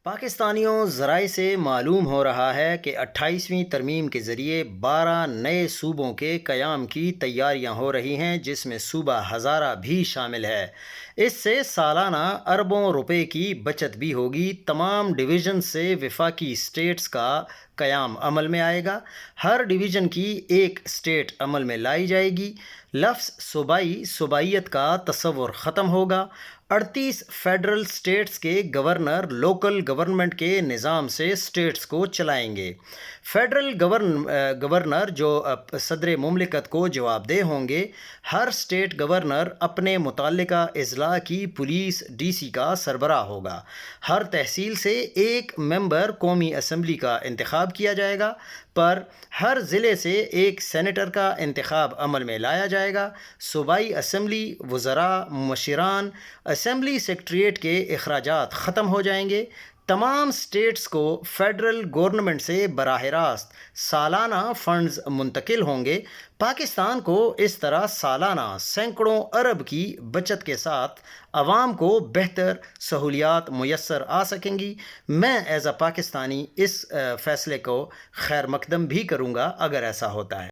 پاکستانیوں ذرائع سے معلوم ہو رہا ہے کہ 28ویں ترمیم کے ذریعے 12 نئے صوبوں کے قیام کی تیاریاں ہو رہی ہیں، جس میں صوبہ ہزارہ بھی شامل ہے۔ اس سے سالانہ اربوں روپے کی بچت بھی ہوگی۔ تمام ڈویژن سے وفاقی اسٹیٹس کا قیام عمل میں آئے گا۔ ہر ڈویژن کی ایک اسٹیٹ عمل میں لائی جائے گی۔ لفظ صوبائی صوبائیت کا تصور ختم ہوگا۔ 38 فیڈرل اسٹیٹس کے گورنر لوکل گورنمنٹ کے نظام سے اسٹیٹس کو چلائیں گے۔ فیڈرل گورنر جو صدر مملکت کو جواب دہ ہوں گے۔ ہر اسٹیٹ گورنر اپنے متعلقہ اضلاع کی پولیس ڈی سی کا سربراہ ہوگا۔ ہر تحصیل سے ایک ممبر قومی اسمبلی کا انتخاب کیا جائے گا، پر ہر ضلع سے ایک سینیٹر کا انتخاب عمل میں لایا جائے گا۔ صوبائی اسمبلی، وزراء، مشیران، اسمبلی سیکریٹریٹ کے اخراجات ختم ہو جائیں گے۔ تمام اسٹیٹس کو فیڈرل گورنمنٹ سے براہ راست سالانہ فنڈز منتقل ہوں گے۔ پاکستان کو اس طرح سالانہ سینکڑوں ارب کی بچت کے ساتھ عوام کو بہتر سہولیات میسر آ سکیں گی۔ میں ایز اے پاکستانی اس فیصلے کو خیر مقدم بھی کروں گا اگر ایسا ہوتا ہے۔